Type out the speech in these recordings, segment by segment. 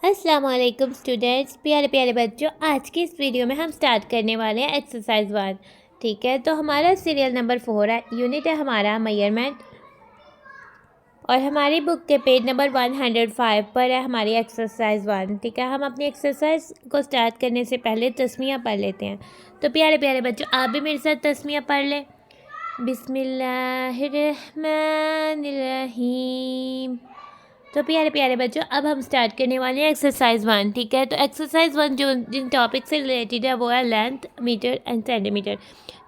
अस्सलाम वालेकुम स्टूडेंट्स, प्यारे प्यारे बच्चों। आज की इस वीडियो में हम स्टार्ट करने वाले हैं एक्सरसाइज 1। ठीक है, तो हमारा सीरियल नंबर 4 है, यूनिट है हमारा मेजरमेंट, और हमारी बुक के पेज नंबर 105 पर है हमारी एक्सरसाइज 1। ठीक है, हम अपनी एक्सरसाइज को स्टार्ट करने से पहले तस्मीयाँ पढ़ लेते हैं। तो प्यारे प्यारे बच्चों, आप भी मेरे साथ तस्मीयाँ पढ़ लें। बिस्मिल्लाहिर्रहमानिर्रहीम। तो प्यारे प्यारे बच्चों, अब हम स्टार्ट करने वाले हैं एक्सरसाइज 1। ठीक है, तो एक्सरसाइज 1 जो जिन टॉपिक से रिलेटेड है वो है लेंथ, मीटर एंड सेंटीमीटर।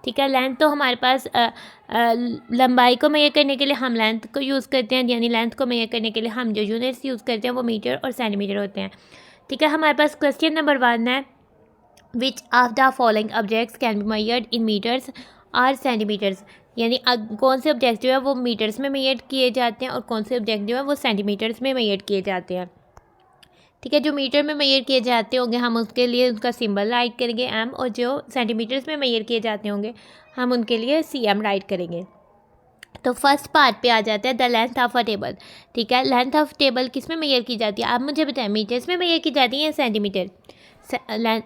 ठीक है, लेंथ तो हमारे पास लंबाई को मेजर करने के लिए हम लेंथ को यूज़ करते हैं, यानी लेंथ को मेजर करने के लिए हम जो यूनिट्स यूज़ करते हैं वो मीटर और सेंटीमीटर होते हैं। ठीक है, हमारे पास क्वेश्चन नंबर 1 है, which of the following objects can be measured in metres और सेंटीमीटर्स। यानी कौन से ऑब्जेक्ट जो है वो मीटर्स में मेजर किए जाते हैं और कौन से ऑब्जेक्ट जो है वो सेंटीमीटर्स में मेजर किए जाते हैं। ठीक है, जो मीटर में मेजर किए जाते होंगे हम उसके लिए उनका सिंबल राइट करेंगे एम, और जो सेंटीमीटर्स में मेजर किए जाते होंगे हम उनके लिए सी एम राइट करेंगे। तो फर्स्ट पार्ट पे आ जाता है the length of a table. ठीक है, लेंथ ऑफ टेबल किस में मेजर की जाती है आप मुझे बताएं, मीटर्स में मेजर की जाती है या सेंटीमीटर?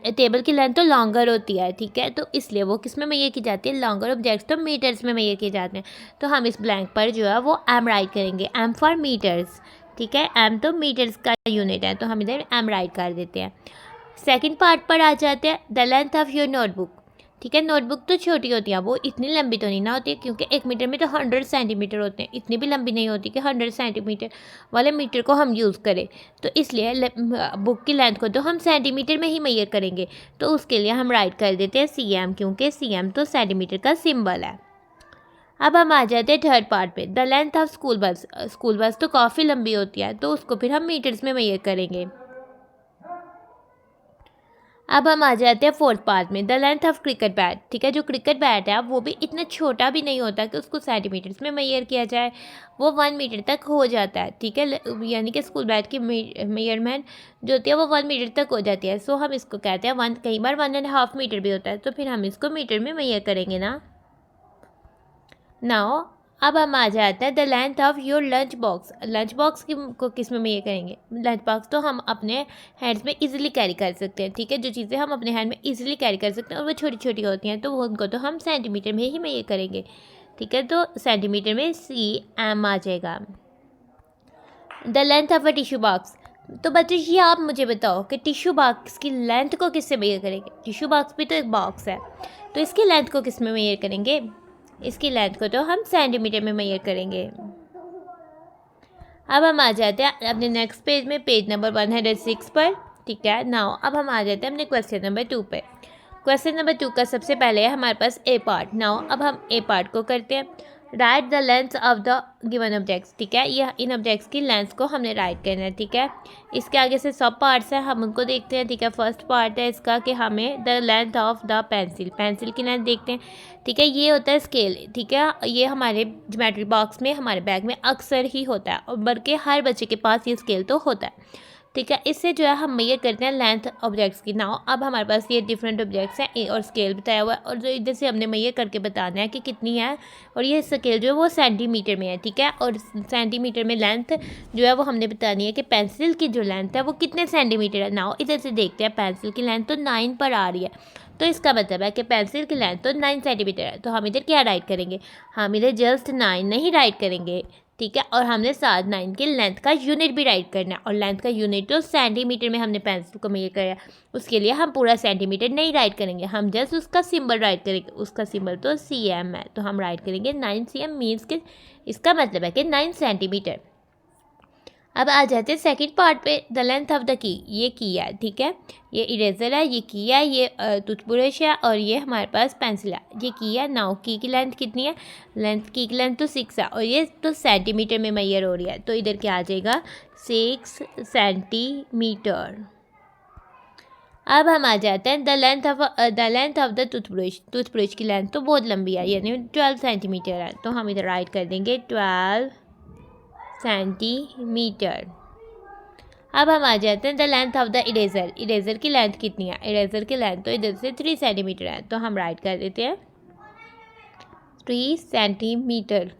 टेबल की लेंथ तो लॉन्गर होती है। ठीक है, तो इसलिए वो किस में मेजर की जाती है? लॉन्गर ऑब्जेक्ट्स तो मीटर्स में मेजर किए जाते हैं। तो हम इस ब्लैंक पर जो है वो एम राइट करेंगे, एम फॉर मीटर्स। ठीक है, एम तो मीटर्स का यूनिट है, तो हम इधर एम राइट कर देते हैं। सेकंड पार्ट पर आ जाते हैं the length of your notebook. ठीक है, नोटबुक तो छोटी होती है, वो इतनी लंबी तो नहीं ना होती, क्योंकि 1 मीटर में तो 100 सेंटीमीटर होते हैं, इतनी भी लंबी नहीं होती कि 100 सेंटीमीटर वाले मीटर को हम यूज़ करें। तो इसलिए बुक की लेंथ को तो हम सेंटीमीटर में ही मेजर करेंगे, तो उसके लिए हम राइट कर देते हैं सी एम, क्योंकि सी एम तो सेंटीमीटर का सिंबल है। अब हम आ जाते हैं थर्ड पार्ट पे, the length of school bus. School bus तो काफ़ी लंबी होती है, तो उसको फिर हम मीटर्स में मेजर करेंगे। अब हम आ जाते हैं फोर्थ पार्ट में, the length of cricket bat. ठीक है, जो क्रिकेट बैट है वो भी इतना छोटा भी नहीं होता कि उसको सेंटीमीटर्स में मेजर किया जाए, वो 1 मीटर तक हो जाता है। ठीक है, यानी कि स्कूल बैट की मेजरमेंट जो होती है वो 1 मीटर तक हो जाती है। सो हम इसको कहते हैं 1, कई बार 1.5 मीटर भी होता है, तो फिर हम इसको मीटर में मेजर करेंगे ना। नाउ अब हम आ जाते हैं the length of your lunch box. Lunch box को किस में मेजर करेंगे? लंच बॉक्स तो हम अपने हैंड्स में इजीली कैरी कर सकते हैं। ठीक है, जो चीज़ें हम अपने हैंड में इजीली कैरी कर सकते हैं और वो छोटी छोटी होती हैं, तो वो उनको तो हम सेंटीमीटर में ही मेजर करेंगे। ठीक है, तो सेंटीमीटर में सी एम आ जाएगा। The length of a tissue box. तो बच्चों ये आप मुझे बताओ कि टिश्यू बॉक्स की लेंथ को किससे मेजर करेंगे? टिश्यू बॉक्स भी तो एक बॉक्स है, तो इसकी लेंथ को किस में मेजर करेंगे? इसकी लेंथ को तो हम सेंटीमीटर में मेजर करेंगे। अब हम आ जाते हैं अपने नेक्स्ट पेज में, पेज नंबर 106 पर। ठीक है, नाउ अब हम आ जाते हैं अपने क्वेश्चन नंबर 2 पे। क्वेश्चन नंबर 2 का सबसे पहले है हमारे पास ए पार्ट। नाउ अब हम ए पार्ट को करते हैं, right the length of the given objects. ठीक है, यह इन ऑब्जेक्ट्स की लेंथ को हमने राइट करना है। ठीक है, इसके आगे से सब पार्ट्स हैं, हम उनको देखते हैं। ठीक है, फर्स्ट पार्ट है इसका कि हमें the length of the pencil, pencil की लेंथ देखते हैं। ठीक है, ये होता है स्केल। ठीक है, ये हमारे ज्योमेट्री बॉक्स में, हमारे बैग में अक्सर ही होता है, और बल्कि हर बच्चे के पास ये स्केल तो होता है। ठीक है, इससे जो है हम मेजर करते हैं लेंथ ऑब्जेक्ट्स की। नाउ अब हमारे पास ये डिफरेंट ऑब्जेक्ट्स हैं और स्केल बताया हुआ है, और जो इधर से हमने मेजर करके बताना है कि कितनी है, और ये स्केल जो है वो सेंटीमीटर में है। ठीक है, और सेंटीमीटर में लेंथ जो है वो हमने बतानी है कि पेंसिल की जो लेंथ है वो कितने सेंटीमीटर है। नाउ इधर से देखते हैं, पेंसिल की लेंथ तो 9 पर आ रही है, तो इसका मतलब है कि पेंसिल की लेंथ तो 9 सेंटीमीटर है। तो हम इधर क्या राइट करेंगे? हम इधर जस्ट 9 नहीं राइट करेंगे। ठीक है, और हमने साथ 9 की लेंथ का यूनिट भी राइट करना है, और लेंथ का यूनिट तो सेंटीमीटर में हमने पेंसिल को मेजर किया, उसके लिए हम पूरा सेंटीमीटर नहीं राइट करेंगे, हम जस्ट उसका सिंबल राइट करेंगे। उसका सिंबल तो सी एम है, तो हम राइट करेंगे 9 सी एम, मीन्स के इसका मतलब है कि 9 सेंटीमीटर। अब आ जाते हैं सेकंड पार्ट पे, the length of the key. ये की है, ठीक है, ये इरेजर है, ये की है, ये टूथब्रश है, और ये हमारे पास पेंसिल है। ये की है। नाउ की लेंथ कितनी है? की लेंथ तो 6 है, और ये तो सेंटीमीटर में मेजर हो रही है, तो इधर क्या आ जाएगा? 6 सेंटीमीटर। अब हम आ जाते हैं the length of the toothbrush. Toothbrush की लेंथ तो बहुत लंबी है, यानी 12 सेंटीमीटर है, तो हम इधर राइट कर देंगे 12 सेंटीमीटर। अब हम आ जाते हैं the length of the eraser. Eraser की लेंथ कितनी है? इरेजर की लेंथ तो इधर से 3 सेंटीमीटर है, तो हम राइट कर देते हैं 3 सेंटीमीटर।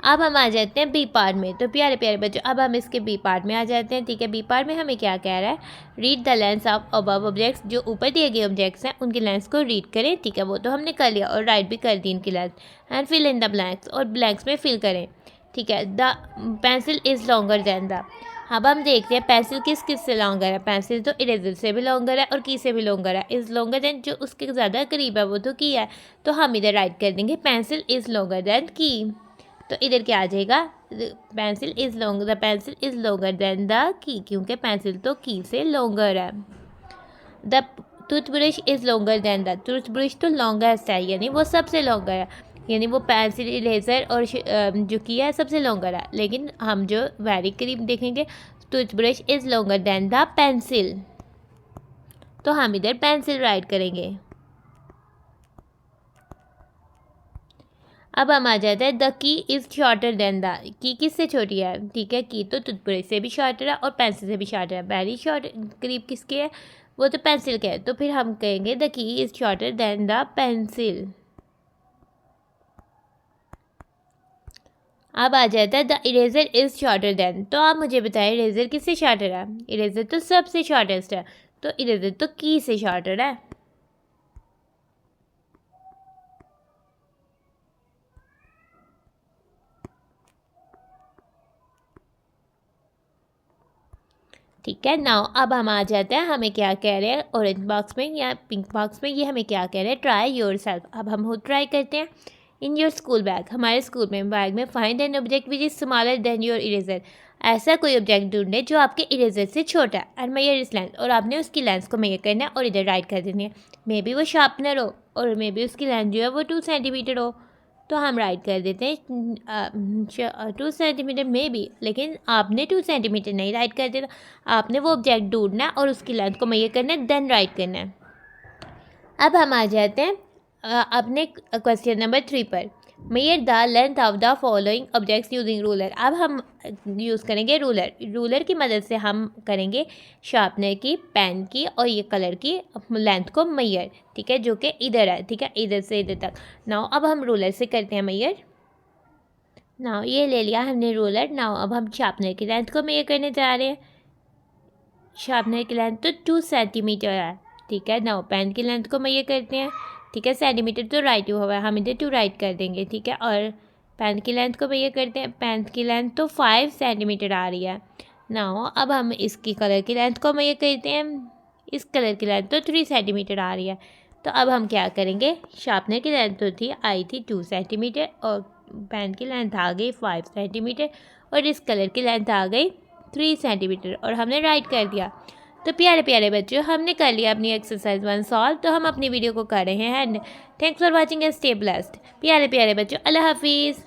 अब हम आ जाते हैं बी पार्ट में। तो प्यारे प्यारे बच्चों, अब हम इसके बी पार्ट में आ जाते हैं। ठीक है, बी पार्ट में हमें क्या कह रहा है, read the lens of above objects. जो ऊपर दिए गए ऑब्जेक्ट्स हैं उनकी लेंस को रीड करें। ठीक है, वो तो हमने कर लिया और राइट भी कर दी इनकी length. And fill in the blanks, और ब्लैंक्स में फिल करें। ठीक है, the pencil is longer than the. अब हम देखते हैं पेंसिल किस किस से लॉन्गर है। पेंसिल तो इरेजर से भी लॉन्गर है और की से भी लॉन्गर है। इज़ लॉन्गर दैन, जो उसके ज़्यादा करीब है वो तो की है, तो हम इधर राइट कर देंगे पेंसिल इज़ लॉन्गर दैन की। तो इधर क्या आ जाएगा, pencil is longer, the pencil is longer than the key, क्योंकि पेंसिल तो की से लॉन्गर है। The toothbrush is longer than the, toothbrush तो लॉन्गेस्ट है, यानी वो सबसे लॉन्गर है, यानी वो पेंसिल, इरेजर और जो की है सबसे लॉन्गर है। लेकिन हम जो वेरी करीब देखेंगे, toothbrush is longer than the pencil, तो हम इधर पेंसिल राइट करेंगे। अब हम आ जाते हैं the key is shorter than the. की किससे छोटी है? ठीक है, की तो टूथब्रश से भी शॉर्टर है और पेंसिल से भी शॉर्टर है। वेरी शॉर्ट करीब किसके है? वो तो पेंसिल के है। तो फिर हम कहेंगे the key is shorter than the pencil. अब आ जाता है the eraser is shorter than. तो आप मुझे बताएं इरेजर किससे शॉर्टर है? इरेजर तो सबसे शॉर्टेस्ट है, तो इरेजर तो की से शॉर्टर है। ठीक है, नाउ अब हम आ जाते हैं, हमें क्या कह रहे हैं ऑरेंज बॉक्स में या पिंक बॉक्स में, ये हमें क्या कह रहे हैं, ट्राई योर सेल्फ। अब हम खुद ट्राई करते हैं। इन योर स्कूल बैग, हमारे स्कूल में बैग में find an object which is smaller than your eraser. ऐसा कोई ऑब्जेक्ट ढूंढे जो आपके इरेजर से छोटा है। एंड मेजर इस लेंथ, और आपने उसकी लेंथ को मेजर करना है और इधर राइट कर देनी है। मे बी वो शार्पनर हो और मे बी उसकी लेंथ जो है वो 2 सेंटीमीटर हो, तो हम राइट कर देते हैं 2 सेंटीमीटर में भी। लेकिन आपने 2 सेंटीमीटर नहीं राइट कर देना, आपने वो ऑब्जेक्ट ढूंढना है और उसकी लेंथ को मेजर करना है, देन राइट करना है। अब हम आ जाते हैं अपने क्वेश्चन नंबर 3 पर। Measure the length of the following objects using ruler. अब हम यूज़ करेंगे रूलर। रूलर की मदद से हम करेंगे शार्पनर की, पेन की और ये कलर की लेंथ को मेजर। ठीक है, जो कि इधर है। ठीक है, इधर से इधर तक। नाउ अब हम रूलर से करते हैं मेजर। नाउ ये ले लिया हमने रूलर। नाउ अब हम शार्पनर की लेंथ को मेजर करने जा रहे हैं। शार्पनर की लेंथ तो 2 सेंटीमीटर है। ठीक है, नाउ पेन की लेंथ को मेजर करते हैं। ठीक है, सेंटीमीटर तो राइट हुआ है, हम इधर 2 राइट कर देंगे। ठीक है, और पेन की लेंथ को मेजर करते हैं। पेन की लेंथ तो 5 सेंटीमीटर आ रही है। नाउ अब हम इसकी कलर की लेंथ को मेजर करते हैं। इस कलर की लेंथ तो 3 सेंटीमीटर आ रही है। तो अब हम क्या करेंगे, शार्पनर की लेंथ तो आई थी 2 सेंटीमीटर और पेन की लेंथ आ गई 5 सेंटीमीटर और इस कलर की लेंथ आ गई 3 सेंटीमीटर और हमने राइट कर दिया। तो प्यारे प्यारे बच्चों, हमने कर लिया अपनी एक्सरसाइज 1 सॉल्व। तो हम अपनी वीडियो को कर रहे हैं and thanks for watching and stay blessed. प्यारे प्यारे बच्चों, अल्लाह हाफिज़।